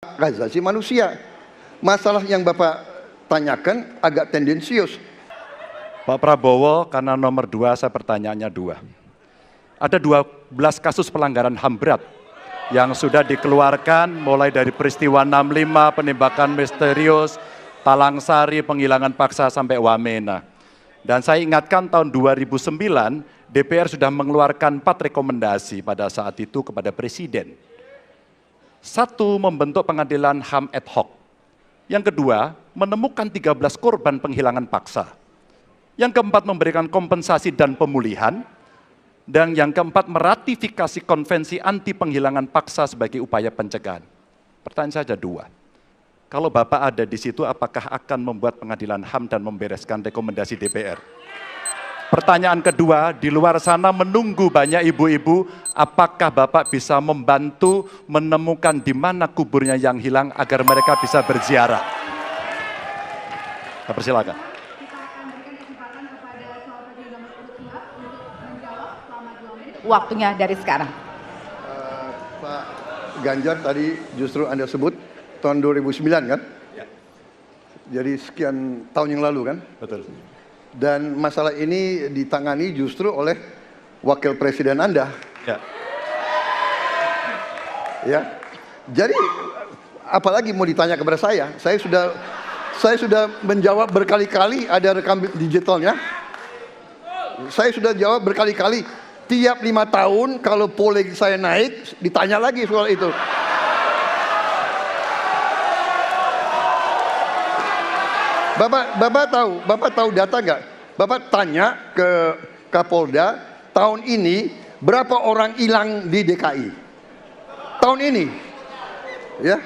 hak asasi manusia. Masalah yang Bapak tanyakan agak tendensius. Pak Prabowo, karena nomor 2 saya pertanyaannya 2. Ada 12 kasus pelanggaran HAM berat yang sudah dikeluarkan mulai dari peristiwa 65, penembakan misterius, Talang Sari, penghilangan paksa sampai Wamena. Dan saya ingatkan tahun 2009 DPR sudah mengeluarkan 4 rekomendasi pada saat itu kepada Presiden. 1, membentuk pengadilan HAM ad hoc. Yang kedua, menemukan 13 korban penghilangan paksa. Yang keempat, memberikan kompensasi dan pemulihan. Dan yang keempat, meratifikasi konvensi anti penghilangan paksa sebagai upaya pencegahan. Pertanyaan saya ada 2. Kalau Bapak ada di situ, apakah akan membuat pengadilan HAM dan membereskan rekomendasi DPR? Pertanyaan kedua, di luar sana menunggu banyak ibu-ibu, apakah Bapak bisa membantu menemukan di mana kuburnya yang hilang agar mereka bisa berziarah? Saya persilakan. Waktunya dari sekarang. Pak Ganjar tadi justru Anda sebut tahun 2009 kan? Ya. Jadi sekian tahun yang lalu kan? Betul. Dan masalah ini ditangani justru oleh wakil presiden Anda. Ya. Ya. Jadi apalagi mau ditanya kepada saya? Saya sudah menjawab berkali-kali, ada rekam digitalnya. Saya sudah jawab berkali-kali. Tiap 5 tahun kalau polling saya naik, ditanya lagi soal itu. Bapak tahu data nggak? Bapak tanya ke Kapolda, tahun ini berapa orang hilang di DKI? Tahun ini, ya,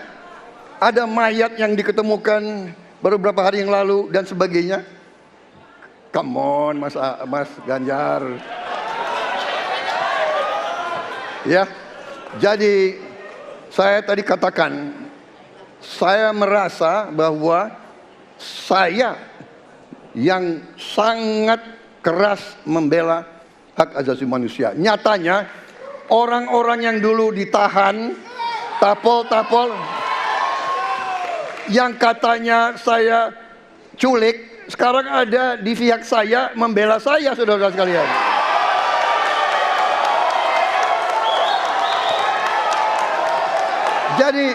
ada mayat yang diketemukan baru beberapa hari yang lalu dan sebagainya. Come on, Mas Ganjar. Ya, jadi saya tadi katakan, saya merasa bahwa saya yang sangat keras membela hak asasi manusia. Nyatanya orang-orang yang dulu ditahan, tapol-tapol, yang katanya saya culik, sekarang ada di pihak saya membela saya, saudara sekalian. Jadi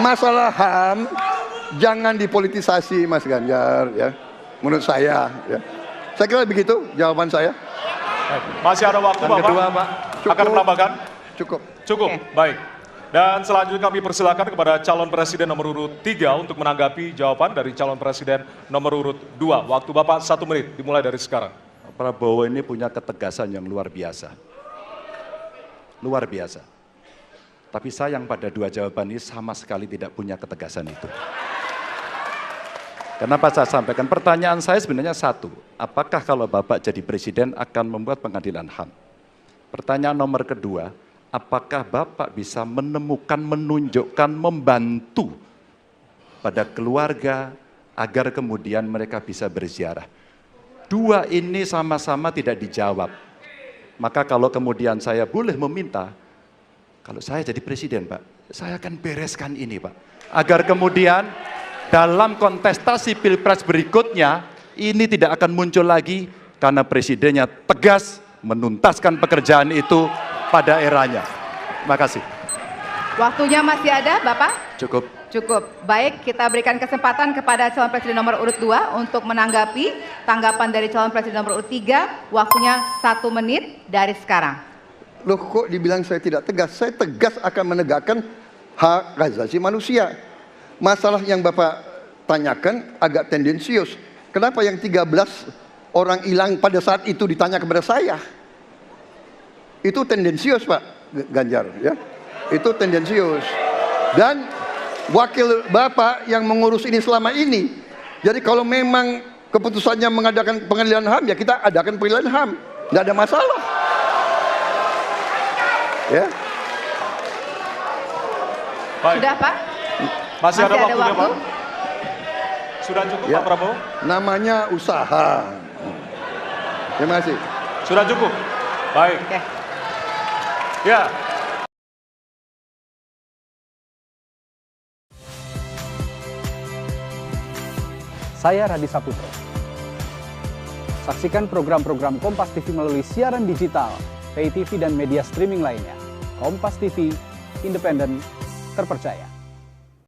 masalah HAM jangan dipolitisasi, Mas Ganjar, ya. Menurut saya, ya. Saya kira begitu jawaban saya. Masih ada waktu, Bapak? Kedua, Pak. Akan menambahkan? Cukup. Cukup, baik. Dan selanjutnya kami persilakan kepada calon presiden nomor urut 3 untuk menanggapi jawaban dari calon presiden nomor urut 2. Waktu Bapak 1 menit, dimulai dari sekarang. Pak Prabowo ini punya ketegasan yang luar biasa. Luar biasa. Tapi sayang pada 2 jawaban ini sama sekali tidak punya ketegasan itu. Kenapa saya sampaikan? Pertanyaan saya sebenarnya 1. Apakah kalau Bapak jadi presiden akan membuat pengadilan HAM? Pertanyaan nomor kedua, apakah Bapak bisa menemukan, menunjukkan, membantu pada keluarga agar kemudian mereka bisa berziarah? 2 ini sama-sama tidak dijawab. Maka kalau kemudian saya boleh meminta, kalau saya jadi presiden, Pak, saya akan bereskan ini, Pak. Agar kemudian dalam kontestasi pilpres berikutnya, ini tidak akan muncul lagi karena presidennya tegas menuntaskan pekerjaan itu pada eranya. Terima kasih. Waktunya masih ada, Bapak? Cukup. Cukup. Baik, kita berikan kesempatan kepada calon presiden nomor urut 2 untuk menanggapi tanggapan dari calon presiden nomor urut 3. Waktunya 1 menit dari sekarang. Loh, kok dibilang saya tidak tegas? Saya tegas akan menegakkan hak asasi manusia. Masalah yang Bapak tanyakan agak tendensius. Kenapa yang 13 orang hilang pada saat itu ditanya kepada saya? Itu tendensius, Pak Ganjar, ya. Itu tendensius. Dan wakil Bapak yang mengurus ini selama ini. Jadi kalau memang keputusannya mengadakan pengadilan HAM, ya kita adakan pengadilan HAM. Tidak ada masalah. Ya. Baik. Sudah, Pak? Masih ada waktunya, waktu? Pak? Sudah cukup, Ya. Pak Prabowo? Namanya usaha. Terima kasih. Sudah cukup? Baik. Oke. Ya. Saya Radhi Saputro. Saksikan program-program Kompas TV melalui siaran digital, pay TV dan media streaming lainnya. Kompas TV, independen, terpercaya.